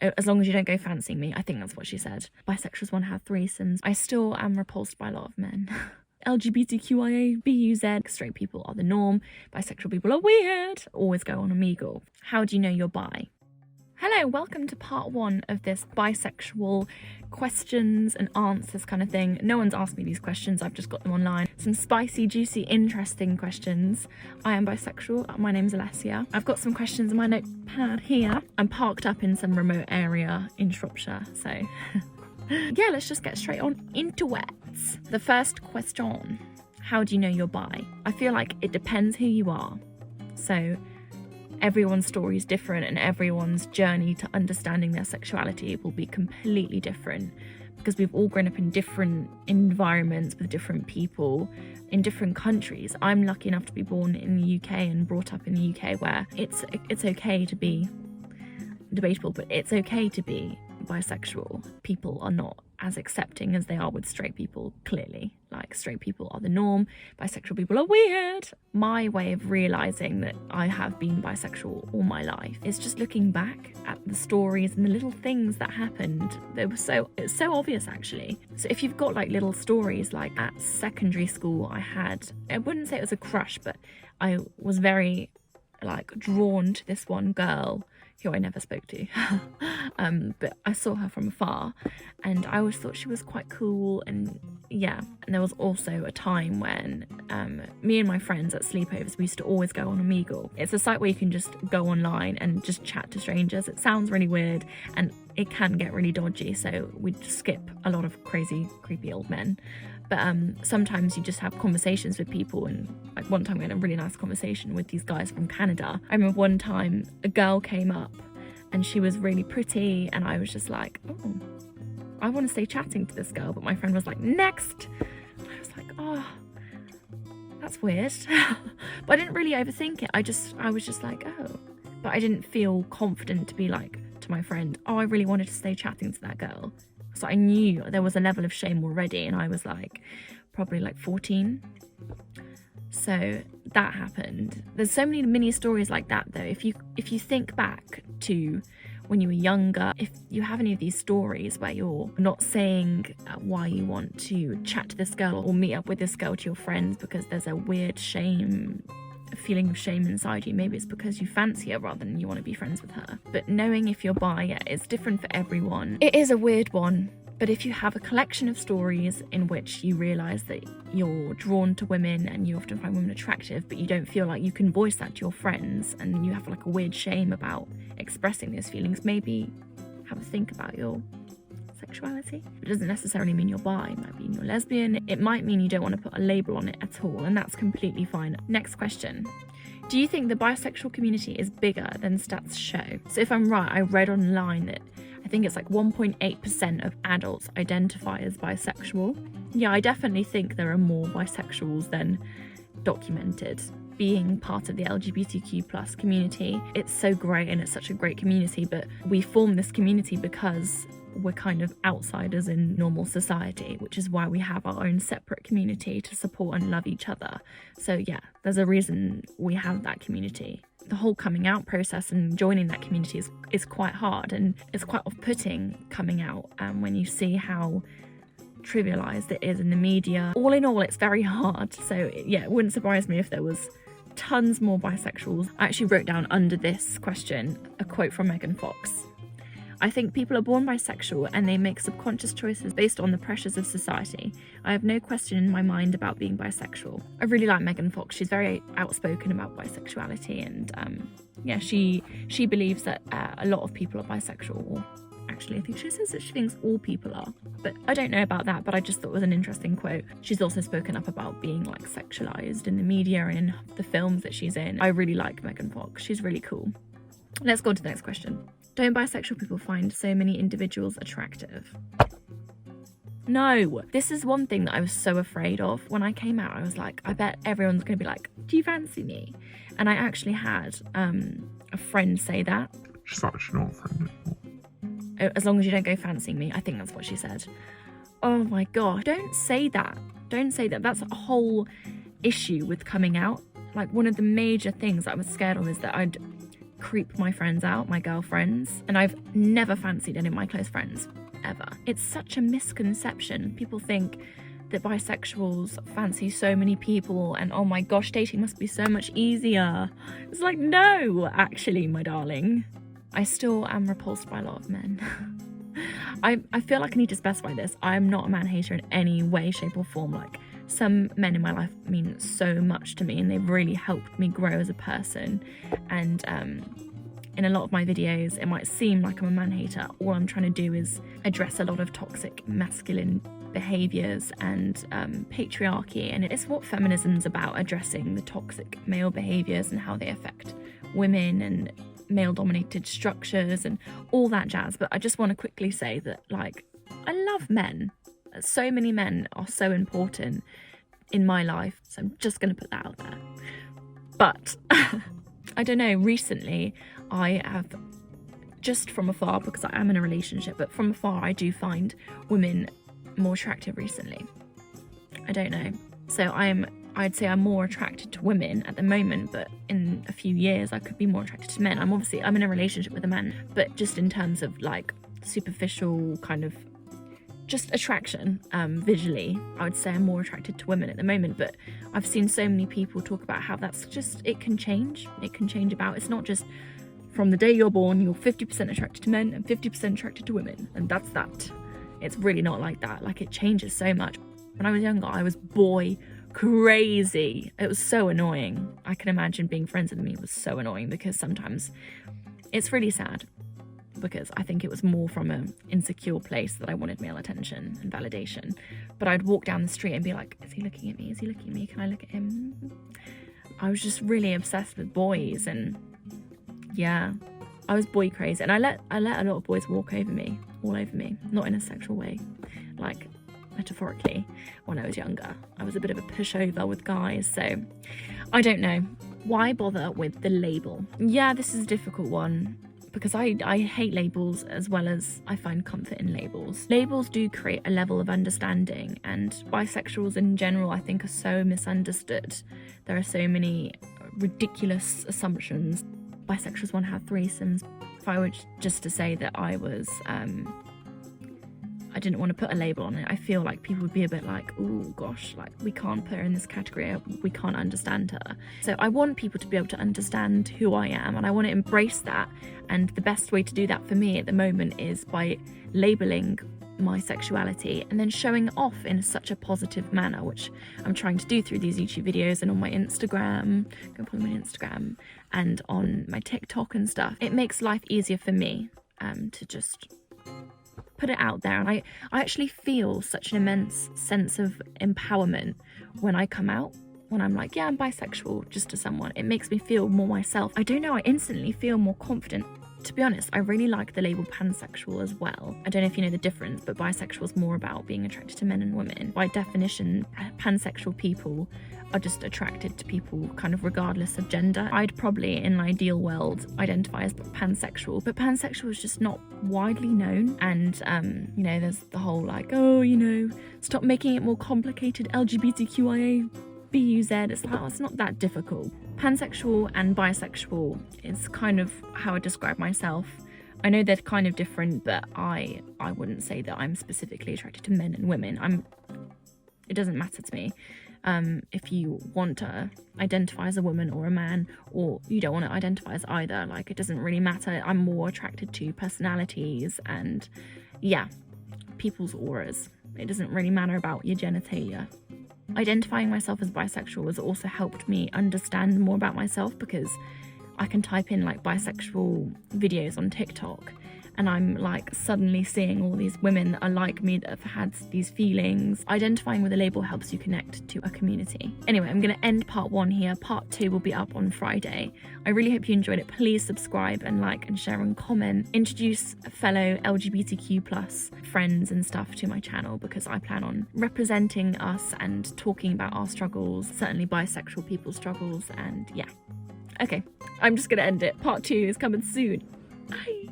As long as you don't go fancying me. I think that's what she said. Bisexuals want to have threesomes. I still am repulsed by a lot of men. LGBTQIA, BUZ, straight people are the norm. Bisexual people are weird. Always go on Omegle. How do you know you're bi? Hello, welcome to part 1 of this bisexual questions and answers kind of thing. No one's asked me these questions, I've just got them online. Some spicy, juicy, interesting questions. I am bisexual, my name's Alessia. I've got some questions in my notepad here. I'm parked up in some remote area in Shropshire, so yeah, let's just get straight on into it. The first question, how do you know you're bi? I feel like it depends who you are. So everyone's story is different and everyone's journey to understanding their sexuality will be completely different because we've all grown up in different environments with different people in different countries. I'm lucky enough to be born in the UK and brought up in the UK where it's okay to be debatable, but it's okay to be bisexual. People are not as accepting as they are with straight people, clearly. Like, straight people are the norm, bisexual people are weird. My way of realising that I have been bisexual all my life is just looking back at the stories and the little things that happened. It's so obvious, actually. So if you've got like little stories, like at secondary school I wouldn't say it was a crush, but I was very like drawn to this one girl who I never spoke to, but I saw her from afar and I always thought she was quite cool. And yeah, and there was also a time when me and my friends at sleepovers, we used to always go on Omegle. It's a site where you can just go online and just chat to strangers. It sounds really weird and it can get really dodgy, so we'd skip a lot of crazy, creepy old men. But sometimes you just have conversations with people, and like one time we had a really nice conversation with these guys from Canada. I remember one time a girl came up and she was really pretty and I was just like, oh, I want to stay chatting to this girl, but my friend was like, next. And I was like, oh, that's weird. But I didn't really overthink it. I was just like, oh. But I didn't feel confident to be like to my friend, oh, I really wanted to stay chatting to that girl. So I knew there was a level of shame already, and I was like probably like 14. So that happened. There's so many mini stories like that though. If you think back to when you were younger, if you have any of these stories where you're not saying why you want to chat to this girl or meet up with this girl to your friends because there's a weird feeling of shame inside you, maybe it's because you fancy her rather than you want to be friends with her. But knowing if you're bi, it's different for everyone. It is a weird one, but if you have a collection of stories in which you realise that you're drawn to women and you often find women attractive, but you don't feel like you can voice that to your friends and you have like a weird shame about expressing those feelings, maybe have a think about your sexuality. It doesn't necessarily mean you're bi, it might mean you're lesbian, it might mean you don't want to put a label on it at all, and that's completely fine. Next question. Do you think the bisexual community is bigger than stats show? So if I'm right, I read online that I think it's like 1.8% of adults identify as bisexual. Yeah, I definitely think there are more bisexuals than documented. Being part of the LGBTQ+ community, it's so great and it's such a great community, but we form this community because we're kind of outsiders in normal society, which is why we have our own separate community to support and love each other. So yeah, there's a reason we have that community. The whole coming out process and joining that community is quite hard, and it's quite off-putting coming out when you see how trivialized it is in the media. All in all, it's very hard. So yeah, it wouldn't surprise me if there was tons more bisexuals. I actually wrote down under this question a quote from Megan Fox. I think people are born bisexual and they make subconscious choices based on the pressures of society. I have no question in my mind about being bisexual. I really like Megan Fox. She's very outspoken about bisexuality, and yeah, she believes that a lot of people are bisexual. Or actually, I think she says that she thinks all people are, but I don't know about that. But I just thought it was an interesting quote. She's also spoken up about being like sexualized in the media and in the films that she's in. I really like Megan Fox. She's really cool. Let's go on to the next question. Don't bisexual people find so many individuals attractive? No, this is one thing that I was so afraid of. When I came out, I was like, I bet everyone's going to be like, do you fancy me? And I actually had a friend say that. She's actually not a friend anymore. As long as you don't go fancying me, I think that's what she said. Oh my god, don't say that. Don't say that. That's a whole issue with coming out. Like, one of the major things I was scared of is that I'd creep my friends out, my girlfriends, and I've never fancied any of my close friends, ever. It's such a misconception. People think that bisexuals fancy so many people and oh my gosh, dating must be so much easier. It's like, no, actually, my darling. I still am repulsed by a lot of men. I feel like I need to specify this. I'm not a man hater in any way, shape or form. Like, some men in my life mean so much to me and they've really helped me grow as a person. And in a lot of my videos, it might seem like I'm a man hater. All I'm trying to do is address a lot of toxic masculine behaviours and patriarchy, and it's what feminism's about, addressing the toxic male behaviours and how they affect women and male-dominated structures and all that jazz. But I just want to quickly say that, like, I love men. So many men are so important in my life, so I'm just going to put that out there. But I don't know, recently I have, just from afar, because I am in a relationship, but from afar I do find women more attractive recently. I don't know. So I'd say I'm more attracted to women at the moment, but in a few years I could be more attracted to men. I'm in a relationship with a man, but just in terms of like superficial kind of just attraction, visually, I would say I'm more attracted to women at the moment. But I've seen so many people talk about how that's just, it can change about. It's not just from the day you're born, you're 50% attracted to men and 50% attracted to women, and that's that. It's really not like that. Like, it changes so much. When I was younger, I was boy crazy. It was so annoying. I can imagine being friends with me was so annoying, because sometimes it's really sad, because I think it was more from an insecure place that I wanted male attention and validation. But I'd walk down the street and be like, is he looking at me? Is he looking at me? Can I look at him? I was just really obsessed with boys, and yeah, I was boy crazy. And I let a lot of boys walk over me, all over me, not in a sexual way, like metaphorically. When I was younger, I was a bit of a pushover with guys, so I don't know. Why bother with the label? Yeah, this is a difficult one, because I hate labels as well as I find comfort in labels. Labels do create a level of understanding, and bisexuals in general I think are so misunderstood. There are so many ridiculous assumptions. Bisexuals want to have threesomes. If I were just to say that I was, I didn't want to put a label on it, I feel like people would be a bit like, oh gosh, like, we can't put her in this category, we can't understand her. So I want people to be able to understand who I am, and I want to embrace that. And the best way to do that for me at the moment is by labeling my sexuality and then showing off in such a positive manner, which I'm trying to do through these YouTube videos and on my Instagram. Go follow my Instagram and on my TikTok and stuff. It makes life easier for me to just put it out there. And I actually feel such an immense sense of empowerment when I come out, when I'm like, yeah, I'm bisexual, just to someone. It makes me feel more myself. I don't know, I instantly feel more confident. To be honest, I really like the label pansexual as well. I don't know if you know the difference, but bisexual is more about being attracted to men and women. By definition, pansexual people are just attracted to people kind of regardless of gender. I'd probably, in an ideal world, identify as pansexual, but pansexual is just not widely known. And, you know, there's the whole like, oh, you know, stop making it more complicated, LGBTQIA, BUZ. It's like, oh, it's not that difficult. Pansexual and bisexual is kind of how I describe myself. I know they're kind of different, but I wouldn't say that I'm specifically attracted to men and women. It doesn't matter to me. If you want to identify as a woman or a man, or you don't want to identify as either, like, it doesn't really matter. I'm more attracted to personalities and, yeah, people's auras. It doesn't really matter about your genitalia. Identifying myself as bisexual has also helped me understand more about myself, because I can type in like bisexual videos on TikTok and I'm like suddenly seeing all these women that are like me, that have had these feelings. Identifying with a label helps you connect to a community. Anyway, I'm going to end part 1 here. Part 2 will be up on Friday. I really hope you enjoyed it. Please subscribe and like and share and comment. Introduce fellow LGBTQ+ friends and stuff to my channel, because I plan on representing us and talking about our struggles, certainly bisexual people's struggles, and yeah. Okay, I'm just going to end it. Part 2 is coming soon. Bye.